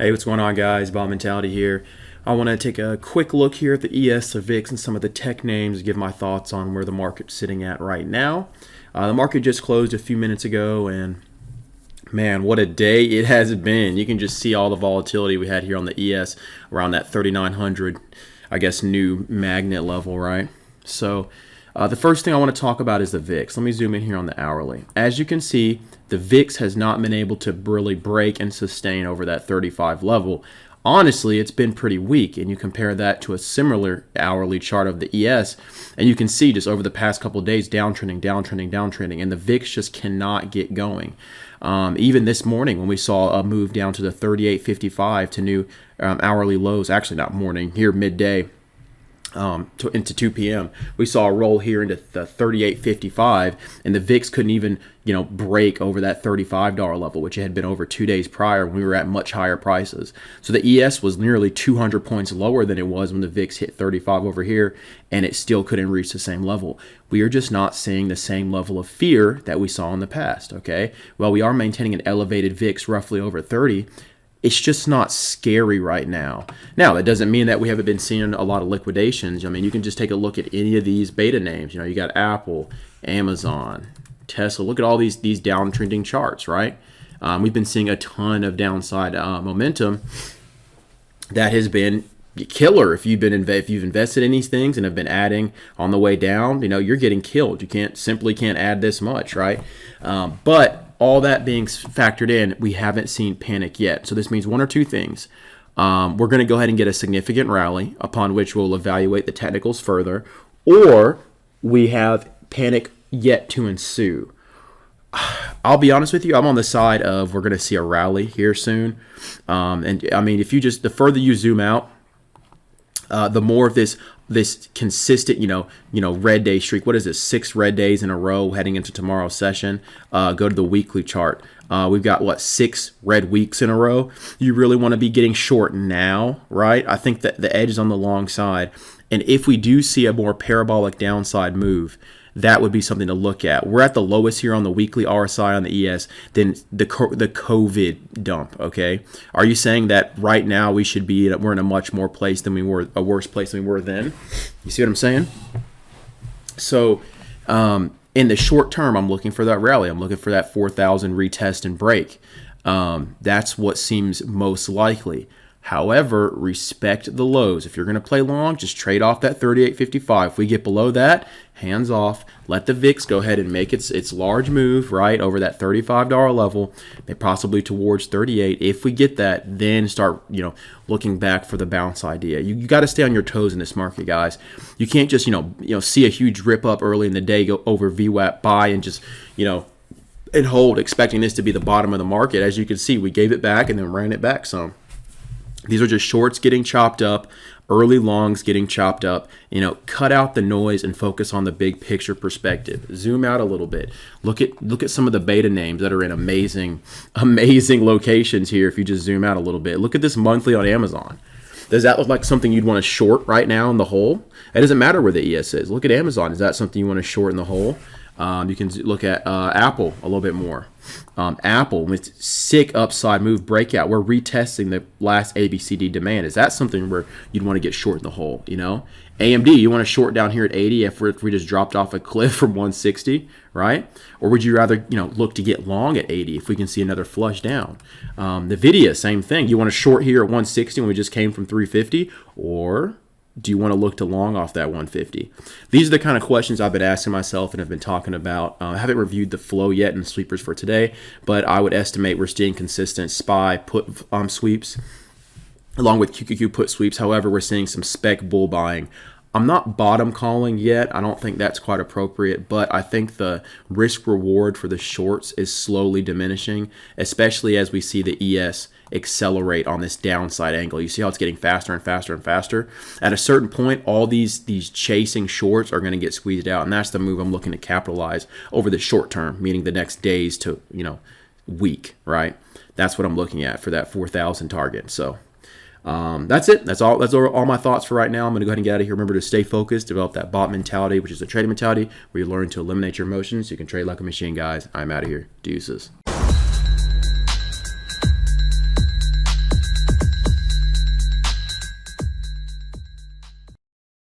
Hey, what's going on, guys? Bob Mentality here. I want to take a quick look here at the ES, the VIX, and some of the tech names, give my thoughts on where the market's sitting at right now. The market just closed a few minutes ago, and man, what a day it has been. You can just see all the volatility we had here on the ES around that 3,900, I guess, new magnet level, right? So the first thing I want to talk about is the VIX. Let me zoom in here on the hourly. As you can see, the VIX has not been able to really break and sustain over that 35 level. Honestly, it's been pretty weak, and you compare that to a similar hourly chart of the ES, and you can see just over the past couple of days, downtrending, downtrending, downtrending, and the VIX just cannot get going. Even this morning when we saw a move down to the 38.55 to new hourly lows, actually not morning, here midday, into 2 p.m. we saw a roll here into the 38.55, and the VIX couldn't even break over that $35 level, which it had been over 2 days prior when we were at much higher prices. So the ES was nearly 200 points lower than it was when the VIX hit 35 over here, and it still couldn't reach the same level. We are just not seeing the same level of fear that we saw in the past. Okay, well, we are maintaining an elevated VIX roughly over 30. It's just not scary right now. Now, that doesn't mean that we haven't been seeing a lot of liquidations. I mean, you can just take a look at any of these beta names. You got Apple, Amazon, Tesla. Look at all these downtrending charts, right? We've been seeing a ton of downside momentum that has been killer. If you've invested in these things and have been adding on the way down, you're getting killed. You simply can't add this much, right? But all that being factored in, we haven't seen panic yet. So this means one or two things. We're going to go ahead and get a significant rally, upon which we'll evaluate the technicals further, or we have panic yet to ensue. I'll be honest with you, I'm on the side of we're going to see a rally here soon. And I mean, the further you zoom out, the more of this consistent, red day streak. What is this? 6 red days in a row heading into tomorrow's session. Go to the weekly chart. We've got 6 red weeks in a row. You really want to be getting short now, right? I think that the edge is on the long side. And if we do see a more parabolic downside move, that would be something to look at. We're at the lowest here on the weekly RSI on the ES than the COVID dump, okay? Are you saying that right now we're in a much more place than we were, a worse place than we were then? You see what I'm saying? So in the short term, I'm looking for that rally. I'm looking for that 4,000 retest and break. That's what seems most likely. However, respect the lows. If you're going to play long, just trade off that 38.55. If we get below that, hands off. Let the VIX go ahead and make its large move, right, over that $35 level, possibly towards 38. If we get that, then start, looking back for the bounce idea. You got to stay on your toes in this market, guys. You can't just, see a huge rip up early in the day, go over VWAP buy and just, and hold, expecting this to be the bottom of the market. As you can see, we gave it back and then ran it back some. These are just shorts getting chopped up, early longs getting chopped up. Cut out the noise and focus on the big picture perspective. Zoom out a little bit. Look at some of the beta names that are in amazing locations here. If you just zoom out a little bit, look at this monthly on Amazon. Does that look like something you'd want to short right now in the hole? It doesn't matter where the ES is. Look at Amazon. Is that something you want to short in the hole? You can look at Apple a little bit more. Apple with sick upside move breakout. We're retesting the last ABCD demand. Is that something where you'd want to get short in the hole? AMD, you want to short down here at 80 if we just dropped off a cliff from 160, right? Or would you rather look to get long at 80 if we can see another flush down? Nvidia, same thing. You want to short here at 160 when we just came from 350, or do you want to look to long off that 150? These are the kind of questions I've been asking myself and have been talking about. I haven't reviewed the flow yet in sleepers for today, but I would estimate we're seeing consistent SPY put sweeps along with QQQ put sweeps. However, we're seeing some spec bull buying. I'm not bottom calling yet. I don't think that's quite appropriate, but I think the risk reward for the shorts is slowly diminishing, especially as we see the ES accelerate on this downside angle. You see how it's getting faster and faster and faster. At a certain point, all these chasing shorts are going to get squeezed out, and that's the move I'm looking to capitalize over the short term, meaning the next days to week, right? That's what I'm looking at for that 4,000 target. So that's it. That's all my thoughts for right now. I'm going to go ahead and get out of here. Remember to stay focused, develop that bot mentality, which is a trading mentality where you learn to eliminate your emotions. You can trade like a machine, guys. I'm out of here. Deuces.